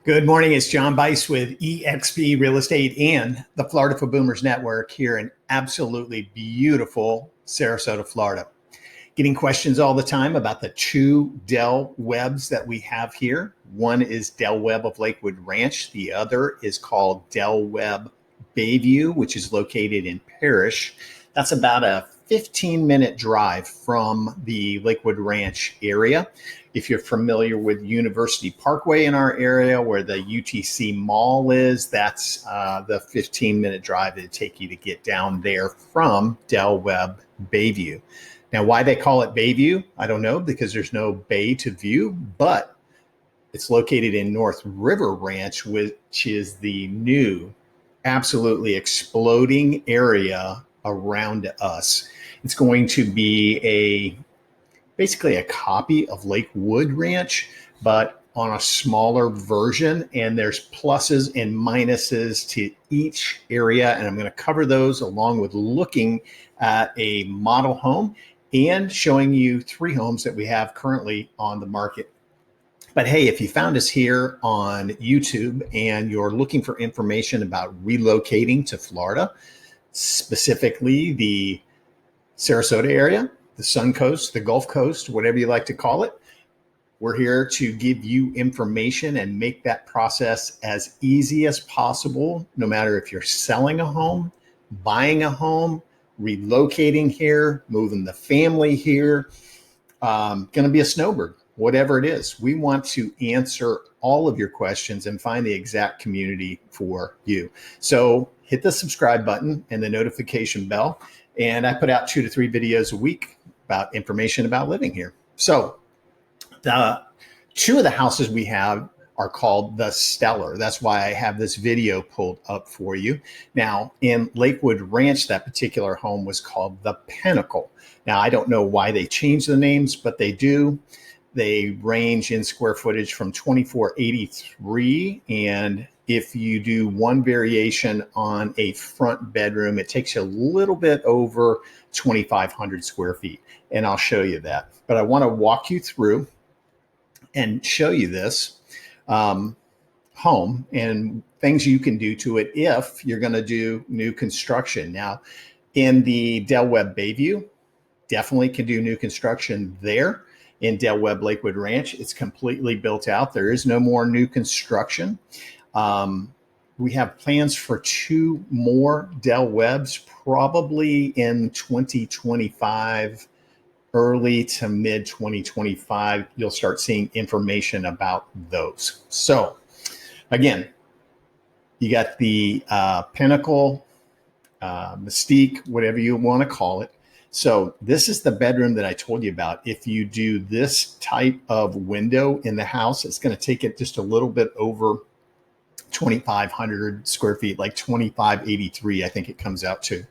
Good morning. It's John Bice with eXp Real Estate and the Florida for Boomers Network here in absolutely beautiful Sarasota, Florida. Getting questions all the time about the two Del Webbs that we have here. One is Del Webb of Lakewood Ranch. The other is called Del Webb Bayview, which is located in Parrish. That's about a 15-minute drive from the Lakewood Ranch area. If you're familiar with University Parkway in our area where the UTC Mall is, that's the 15-minute drive it'd take you to get down there from Del Webb Bayview. Now, why they call it Bayview, I don't know, because there's no bay to view, but it's located in North River Ranch, which is the new, absolutely exploding area around us. It's going to be basically a copy of Lakewood Ranch, but on a smaller version. And there's pluses and minuses to each area. And I'm going to cover those along with looking at a model home and showing you 3 homes that we have currently on the market. But hey, if you found us here on YouTube and you're looking for information about relocating to Florida, specifically the Sarasota area, the Sun Coast, the Gulf Coast, whatever you like to call it, we're here to give you information and make that process as easy as possible, no matter if you're selling a home, buying a home, relocating here, moving the family here, going to be a snowbird, whatever it is. We want to answer all of your questions and find the exact community for you. So hit the subscribe button and the notification bell. And I put out 2 to 3 videos a week about information about living here. So the 2 of the houses we have are called the Stellar. That's why I have this video pulled up for you. Now, in Lakewood Ranch, that particular home was called the Pinnacle. Now, I don't know why they changed the names, but they do. They range in square footage from 2483, and if you do one variation on a front bedroom, it takes you a little bit over 2,500 square feet. And I'll show you that. But I want to walk you through and show you this home and things you can do to it if you're going to do new construction. Now, in the Del Webb Bayview, definitely can do new construction there. In Del Webb Lakewood Ranch, it's completely built out. There is no more new construction. We have plans for 2 more Del Webbs, probably in 2025, early to mid 2025. You'll start seeing information about those. So again, you got the Pinnacle, Mystique, whatever you want to call it. So this is the bedroom that I told you about. If you do this type of window in the house, it's going to take it just a little bit over 2,500 square feet, like 2,583, I think it comes out to.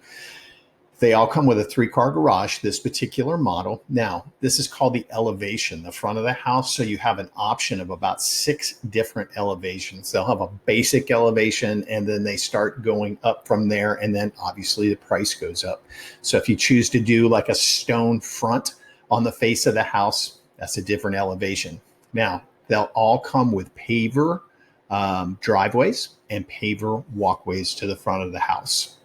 They all come with a 3-car garage, this particular model. Now, this is called the elevation, the front of the house. So you have an option of about 6 different elevations. They'll have a basic elevation, and then they start going up from there. And then obviously the price goes up. So if you choose to do like a stone front on the face of the house, that's a different elevation. Now, they'll all come with paver driveways and paver walkways to the front of the house.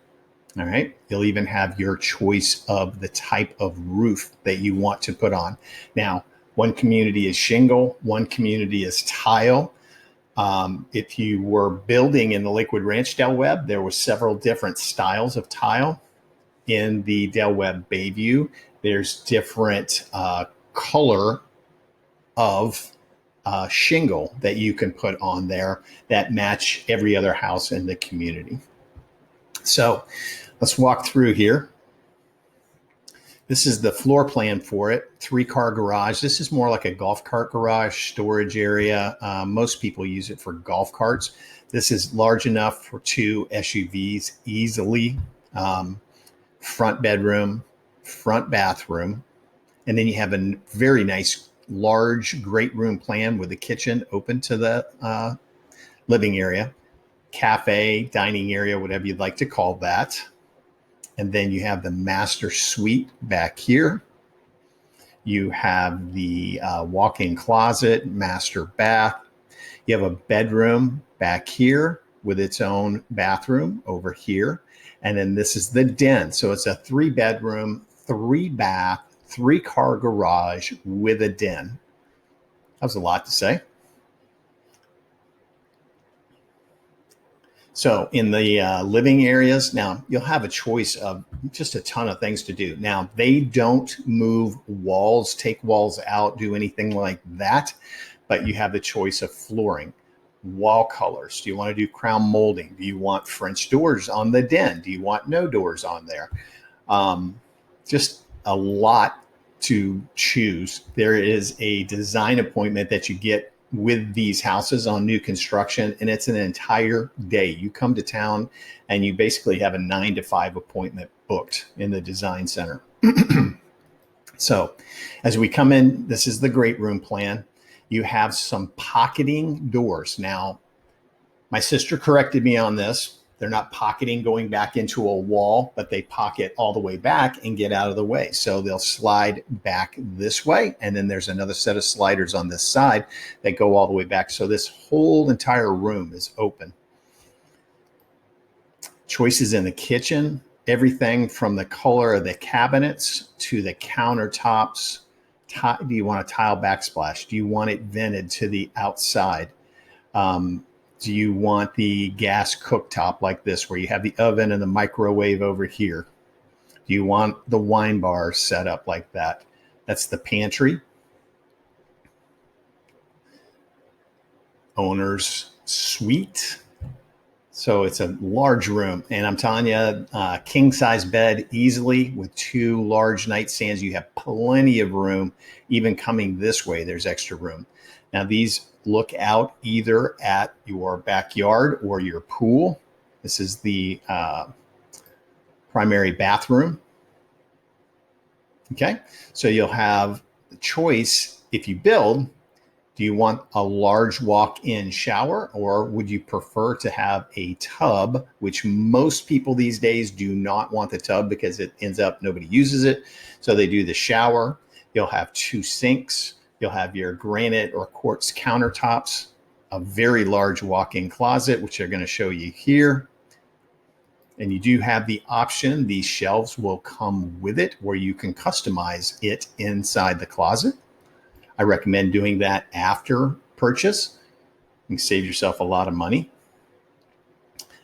All right. You'll even have your choice of the type of roof that you want to put on. Now, one community is shingle, one community is tile. If you were building in the Lakewood Ranch Del Webb, there were several different styles of tile. In the Del Webb Bayview, there's different color of shingle that you can put on there that match every other house in the community. So let's walk through here. This is the floor plan for it. 3-car garage. This is more like a golf cart garage storage area. Most people use it for golf carts. This is large enough for 2 SUVs easily. Front bedroom, front bathroom. And then you have a very nice, large, great room plan with a kitchen open to the living area. Cafe, dining area, whatever you'd like to call that. And then you have the master suite back here. You have the walk-in closet, master bath. You have a bedroom back here with its own bathroom over here. And then this is the den. So it's a 3-bedroom, 3-bath, 3-car garage with a den. That was a lot to say. So in the living areas, now you'll have a choice of just a ton of things to do. Now, they don't move walls, take walls out, do anything like that, but you have the choice of flooring, wall colors. Do you want to do crown molding? Do you want French doors on the den? Do you want no doors on there? Just a lot to choose. There is a design appointment that you get with these houses on new construction, and it's an entire day. You come to town and you basically have a 9 to 5 appointment booked in the design center. So as we come in, this is the great room plan. You have some pocketing doors. Now, my sister corrected me on this. They're not pocketing going back into a wall, but they pocket all the way back and get out of the way. So they'll slide back this way. And then there's another set of sliders on this side that go all the way back. So this whole entire room is open. Choices in the kitchen, everything from the color of the cabinets to the countertops. Do you want a tile backsplash? Do you want it vented to the outside? Do you want the gas cooktop like this where you have the oven and the microwave over here? Do you want the wine bar set up like that? That's the pantry. Owner's suite. So it's a large room. And I'm telling you, king size bed easily with 2 large nightstands. You have plenty of room. Even coming this way, there's extra room. Now, these look out either at your backyard or your pool. This is the primary bathroom. Okay, so you'll have the choice if you build. Do you want a large walk-in shower, or would you prefer to have a tub, which most people these days do not want the tub because it ends up nobody uses it. So they do the shower. You'll have 2 sinks. You'll have your granite or quartz countertops, a very large walk-in closet, which they're going to show you here. And you do have the option, these shelves will come with it where you can customize it inside the closet. I recommend doing that after purchase. You can save yourself a lot of money.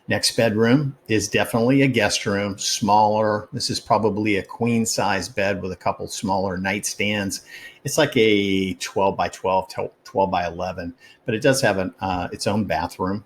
Next bedroom is definitely a guest room, smaller. This is probably a queen size bed with a couple smaller nightstands. It's like a 12 by 12, 12 by 11, but it does have its own bathroom.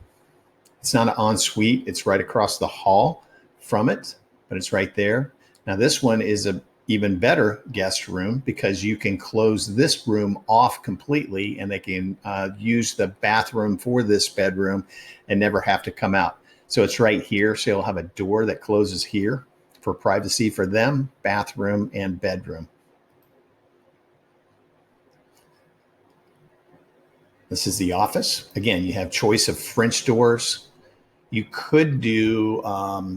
It's not an ensuite. It's right across the hall from it, but it's right there. Now this one is a even better guest room because you can close this room off completely and they can use the bathroom for this bedroom and never have to come out. So it's right here. So you'll have a door that closes here for privacy for them, bathroom and bedroom. This is the office. Again, you have choice of French doors. You could do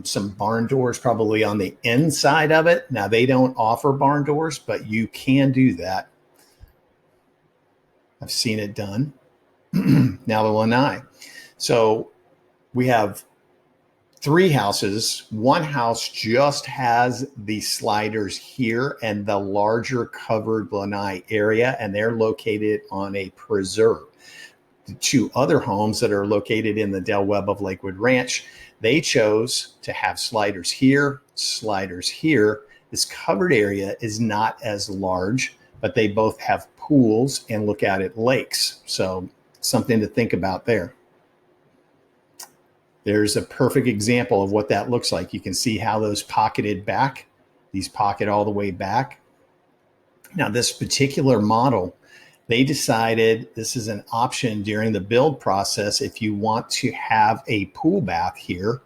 some barn doors probably on the inside of it. Now, they don't offer barn doors, but you can do that. I've seen it done. Now, the lanai. So we have 3 houses. One house just has the sliders here and the larger covered lanai area, and they're located on a preserve. The 2 other homes that are located in the Del Webb of Lakewood Ranch, they chose to have sliders here, sliders here. This covered area is not as large, but they both have pools and look out at lakes. So something to think about there. There's a perfect example of what that looks like. You can see how those pocketed back, these pocket all the way back. Now, this particular model, they decided this is an option during the build process if you want to have a pool bath here.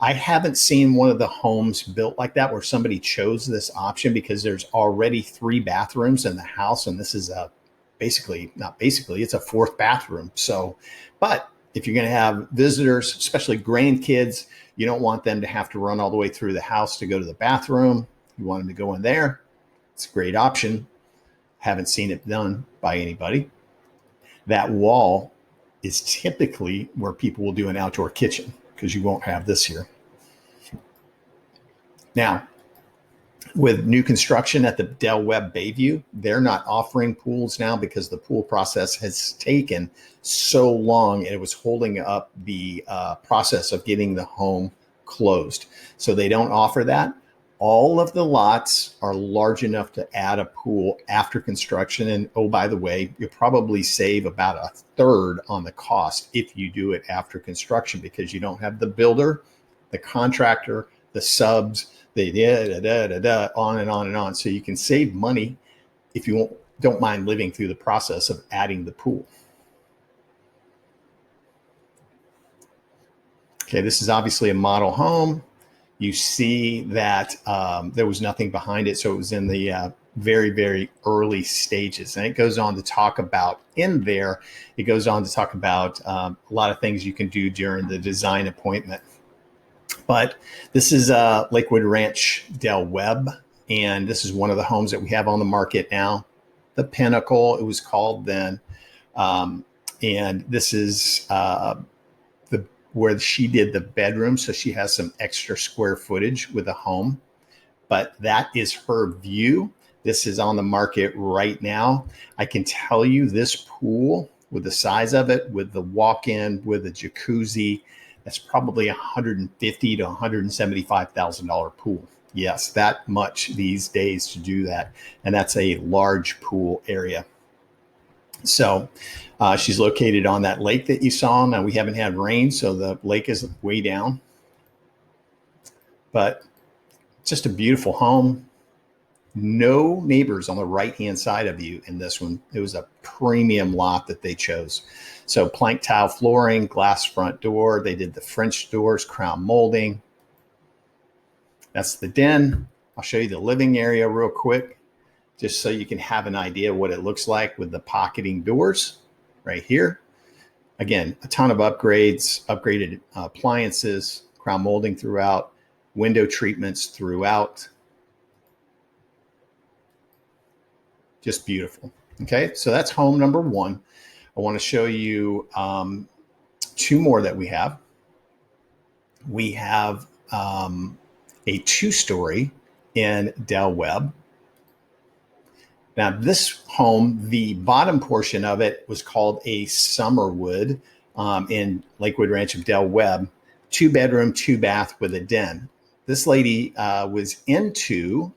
I haven't seen one of the homes built like that where somebody chose this option because there's already 3 bathrooms in the house, and this is it's a 4th bathroom. So, but if you're going to have visitors, especially grandkids, you don't want them to have to run all the way through the house to go to the bathroom. You want them to go in there. It's a great option. Haven't seen it done by anybody. That wall is typically where people will do an outdoor kitchen, because you won't have this here. Now, with new construction at the Webb Bayview, they're not offering pools now because the pool process has taken so long and it was holding up the process of getting the home closed. So they don't offer that. All of the lots are large enough to add a pool after construction. And oh, by the way, you'll probably save about a third on the cost if you do it after construction, because you don't have the builder, the contractor, the subs, on and on and on. So you can save money if you don't mind living through the process of adding the pool. Okay, this is obviously a model home. You see that there was nothing behind it, so it was in the very, very early stages. And it goes on to talk about in there, it goes on to talk about a lot of things you can do during the design appointment. But this is Lakewood Ranch Del Webb, and this is one of the homes that we have on the market now. The Pinnacle, it was called then. And this is where she did the bedroom, so she has some extra square footage with the home. But that is her view. This is on the market right now. I can tell you this pool, with the size of it, with the walk-in, with the jacuzzi, that's probably $150,000 to $175,000 pool. Yes, that much these days to do that. And that's a large pool area. So she's located on that lake that you saw. Now, we haven't had rain, so the lake is way down. But just a beautiful home. No neighbors on the right-hand side of you in this one. It was a premium lot that they chose. So plank tile flooring, glass front door. They did the French doors, crown molding. That's the den. I'll show you the living area real quick, just so you can have an idea what it looks like with the pocketing doors right here. Again, a ton of upgrades, upgraded appliances, crown molding throughout, window treatments throughout. Just beautiful. Okay, so that's home number one. I want to show you two more that we have. We have a two-story in Del Webb. Now, this home, the bottom portion of it was called a Summerwood in Lakewood Ranch of Del Webb. 2-bedroom, 2-bath with a den. This lady was into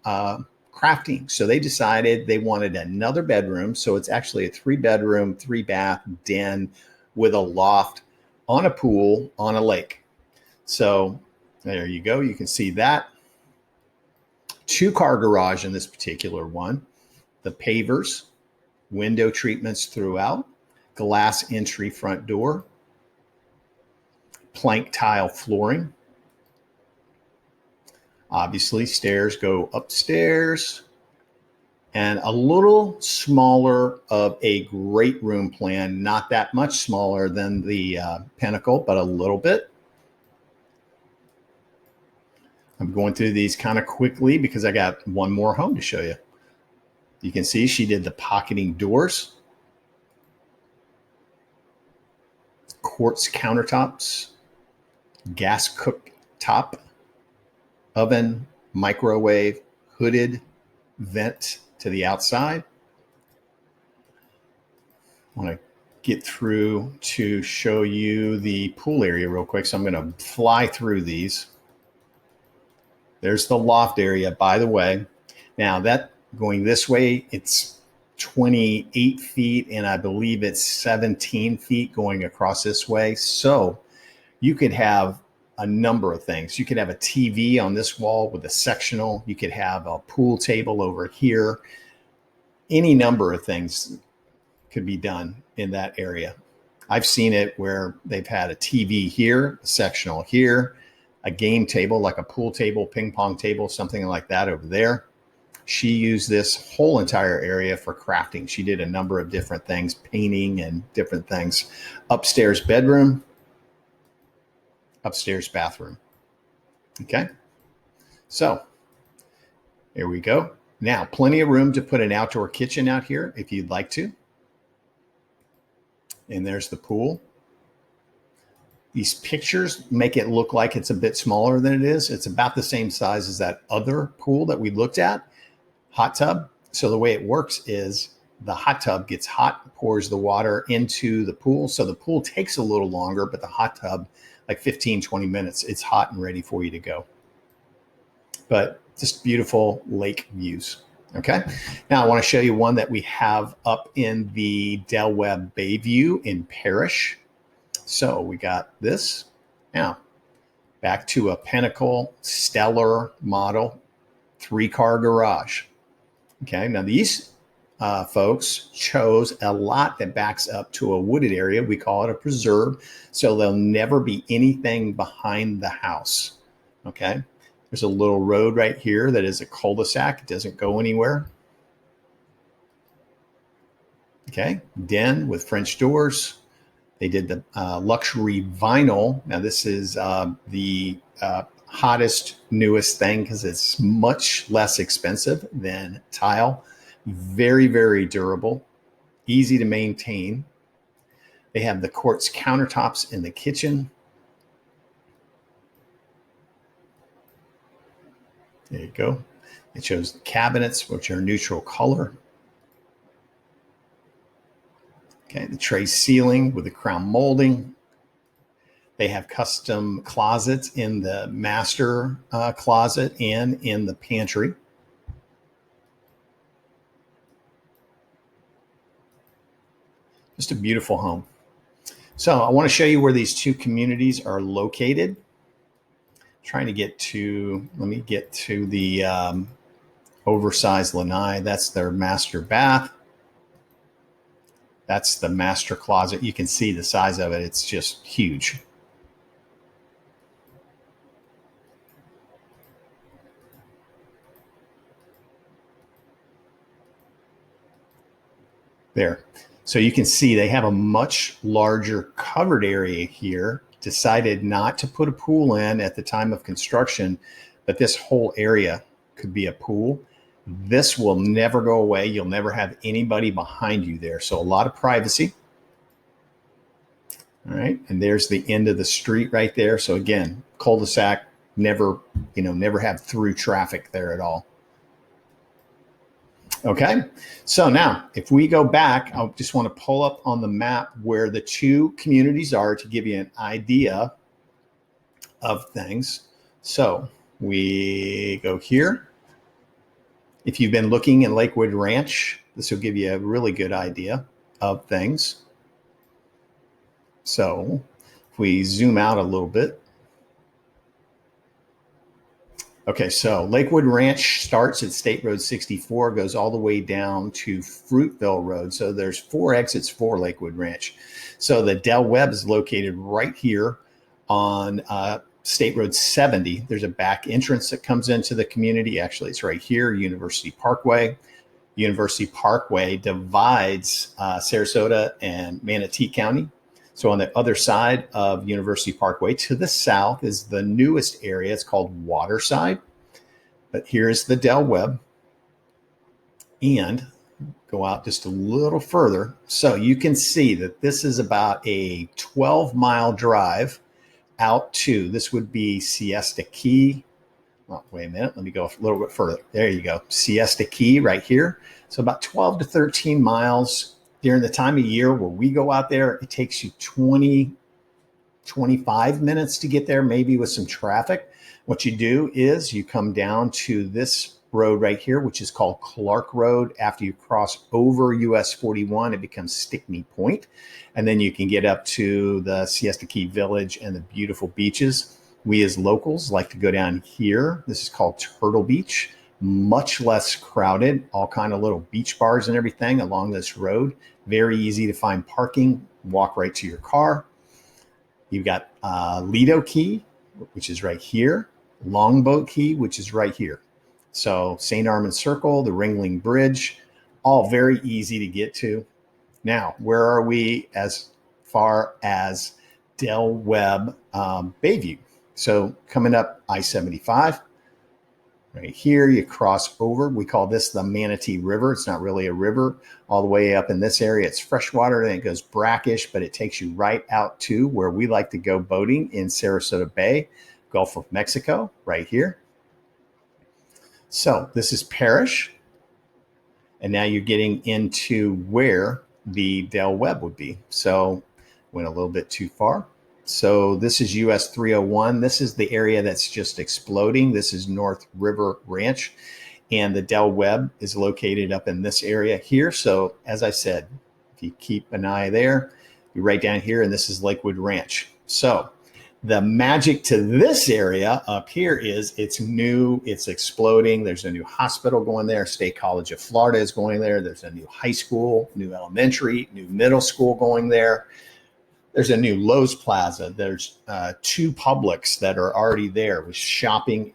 crafting. So they decided they wanted another bedroom. So it's actually a 3-bedroom, 3-bath den with a loft on a pool on a lake. So there you go. You can see that. 2-car garage in this particular one. The pavers, window treatments throughout, glass entry front door, plank tile flooring. Obviously, stairs go upstairs, and a little smaller of a great room plan, not that much smaller than the Pinnacle, but a little bit. I'm going through these kind of quickly because I got one more home to show you. You can see she did the pocketing doors, quartz countertops, gas cooktop, oven, microwave, hooded vent to the outside. I want to get through to show you the pool area real quick. So I'm going to fly through these. There's the loft area, by the way. Now that going this way, it's 28 feet, and I believe it's 17 feet going across this way. So you could have a number of things. You could have a TV on this wall with a sectional. You could have a pool table over here. Any number of things could be done in that area. I've seen it where they've had a TV here, a sectional here, a game table, like a pool table, ping pong table, something like that over there. She used this whole entire area for crafting. She did a number of different things, painting and different things. Upstairs bedroom, upstairs bathroom. Okay, so here we go. Now, plenty of room to put an outdoor kitchen out here if you'd like to. And there's the pool. These pictures make it look like it's a bit smaller than it is. It's about the same size as that other pool that we looked at, hot tub. So the way it works is the hot tub gets hot, pours the water into the pool. So the pool takes a little longer, but the hot tub, like 15, 20 minutes, it's hot and ready for you to go. But just beautiful lake views. Okay. Now I want to show you one that we have up in the Webb Bayview in Parrish. So we got this. Now back to a Pinnacle Stellar model 3-car garage. Okay. Now these folks chose a lot that backs up to a wooded area. We call it a preserve. So there'll never be anything behind the house. Okay. There's a little road right here that is a cul-de-sac. It doesn't go anywhere. Okay. Den with French doors. They did the luxury vinyl. Now this is the hottest, newest thing because it's much less expensive than tile. Very, very durable, easy to maintain. They have the quartz countertops in the kitchen. There you go. It shows the cabinets, which are neutral color. Okay, the tray ceiling with the crown molding. They have custom closets in the master closet and in the pantry. Just a beautiful home. So I want to show you where these two communities are located. Trying to get to, let me get to the oversized lanai. That's their master bath. That's the master closet. You can see the size of it. It's just huge. There. So you can see they have a much larger covered area here. Decided not to put a pool in at the time of construction, but this whole area could be a pool. This will never go away. You'll never have anybody behind you there. So a lot of privacy. All right. And there's the end of the street right there. So again, cul-de-sac, never have through traffic there at all. Okay, so now if we go back, I just want to pull up on the map where the two communities are to give you an idea of things. So we go here. If you've been looking in Lakewood Ranch, this will give you a really good idea of things. So if we zoom out a little bit. Okay, so Lakewood Ranch starts at State Road 64, goes all the way down to Fruitville Road. So there's 4 exits for Lakewood Ranch. So the Webb is located right here on State Road 70. There's a back entrance that comes into the community. Actually, it's right here, University Parkway. University Parkway divides Sarasota and Manatee County. So on the other side of University Parkway to the south is the newest area. It's called Waterside. But here's the Webb. And go out just a little further. So you can see that this is about a 12-mile drive out to, this would be Siesta Key. Oh, wait a minute. Let me go a little bit further. There you go. Siesta Key right here. So about 12 to 13 miles. During the time of year where we go out there, it takes you 20, 25 minutes to get there, maybe with some traffic. What you do is you come down to this road right here, which is called Clark Road. After you cross over US 41, it becomes Stickney Point. And then you can get up to the Siesta Key Village and the beautiful beaches. We as locals like to go down here. This is called Turtle Beach. Much less crowded, all kind of little beach bars and everything along this road. Very easy to find parking, walk right to your car. You've got Lido Key, which is right here. Longboat Key, which is right here. So St. Armand Circle, the Ringling Bridge, all very easy to get to. Now, where are we as far as Webb Bayview? So coming up I-75. Right here, you cross over. We call this the Manatee River. It's not really a river. All the way up in this area, it's freshwater, and it goes brackish, but it takes you right out to where we like to go boating in Sarasota Bay, Gulf of Mexico, right here. So this is Parrish. And now you're getting into where the Del Webb would be. So went a little bit too far. So this is US 301. This is the area that's just exploding. This is North River Ranch. And the Del Webb is located up in this area here. So as I said, if you keep an eye there, you're right down here, and this is Lakewood Ranch. So the magic to this area up here is it's new, it's exploding. There's a new hospital going there. State College of Florida is going there. There's a new high school, new elementary, new middle school going there. There's a new Lowe's Plaza. There's 2 Publix that are already there with shopping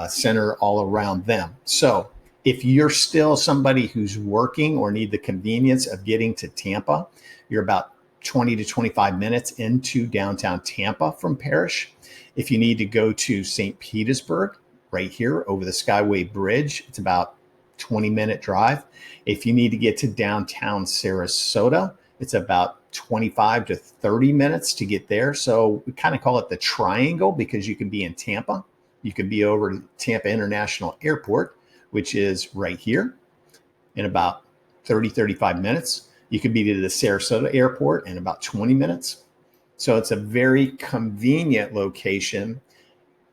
center all around them. So if you're still somebody who's working or need the convenience of getting to Tampa, you're about 20 to 25 minutes into downtown Tampa from Parrish. If you need to go to St. Petersburg, right here over the Skyway Bridge, it's about 20-minute drive. If you need to get to downtown Sarasota, it's about 25 to 30 minutes to get there. So we kind of call it the triangle because you can be in Tampa. You can be over to Tampa International Airport, which is right here in about 30, 35 minutes. You could be to the Sarasota Airport in about 20 minutes. So it's a very convenient location.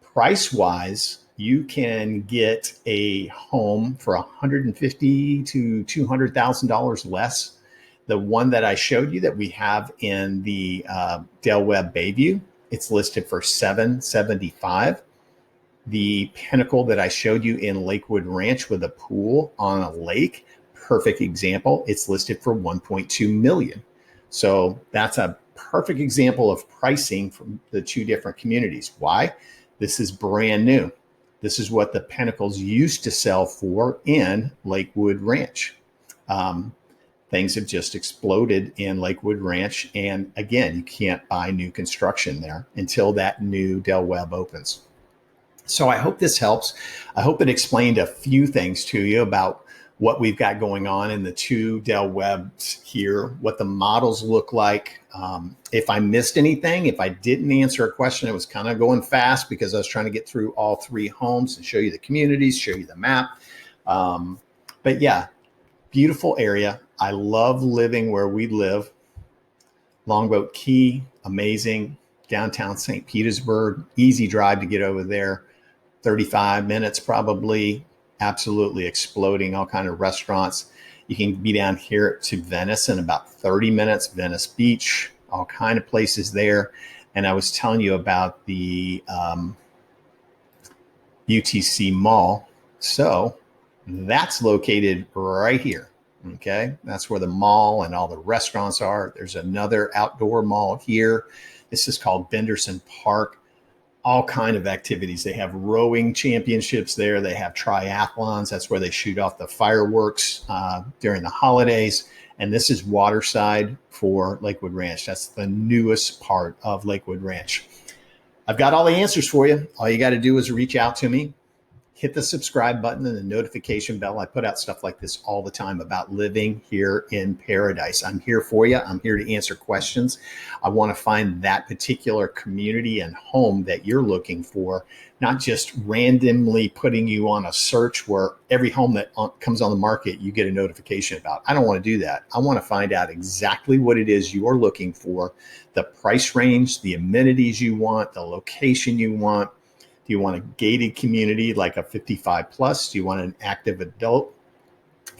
Price-wise, you can get a home for $150,000 to $200,000 less. The one that I showed you that we have in the Webb Bayview, it's listed for $775,000. The Pinnacle that I showed you in Lakewood Ranch with a pool on a lake, perfect example, it's listed for $1.2 million. So that's a perfect example of pricing from the 2 different communities. Why? This is brand new. This is what the Pinnacles used to sell for in Lakewood Ranch. Things have just exploded in Lakewood Ranch. And again, you can't buy new construction there until that new Del Webb opens. So I hope this helps. I hope it explained a few things to you about what we've got going on in the 2 Del Webbs here, what the models look like. If I missed anything, if I didn't answer a question, it was kind of going fast because I was trying to get through all 3 homes and show you the communities, show you the map. But yeah, beautiful area. I love living where we live. Longboat Key, amazing. Downtown St. Petersburg, easy drive to get over there. 35 minutes probably, absolutely exploding, all kind of restaurants. You can be down here to Venice in about 30 minutes, Venice Beach, all kind of places there. And I was telling you about the UTC Mall. So that's located right here. Okay, that's where the mall and all the restaurants are. There's another outdoor mall here. This is called Benderson Park. All kind of activities. They have rowing championships there. They have triathlons. That's where they shoot off the fireworks during the holidays. And this is Waterside for Lakewood Ranch. That's the newest part of Lakewood Ranch. I've got all the answers for you. All you got to do is reach out to me. Hit the subscribe button and the notification bell. I put out stuff like this all the time about living here in paradise. I'm here for you. I'm here to answer questions. I want to find that particular community and home that you're looking for, not just randomly putting you on a search where every home that comes on the market, you get a notification about. I don't want to do that. I want to find out exactly what it is you're looking for, the price range, the amenities you want, the location you want. Do you want a gated community like a 55 plus? Do you want an active adult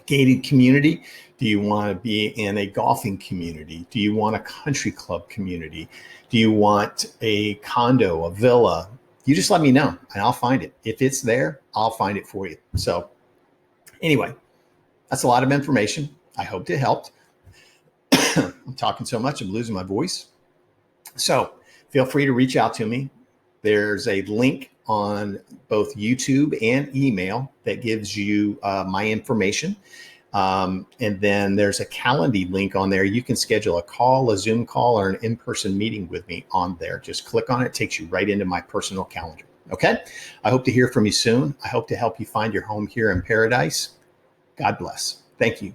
gated community? Do you want to be in a golfing community? Do you want a country club community? Do you want a condo, a villa? You just let me know and I'll find it. If it's there, I'll find it for you. So anyway, that's a lot of information. I hope it helped. I'm talking so much, I'm losing my voice. So feel free to reach out to me. There's a link on both YouTube and email that gives you my information. And then there's a Calendly link on there. You can schedule a call, a Zoom call, or an in-person meeting with me on there. Just click on it. It takes you right into my personal calendar. Okay. I hope to hear from you soon. I hope to help you find your home here in paradise. God bless. Thank you.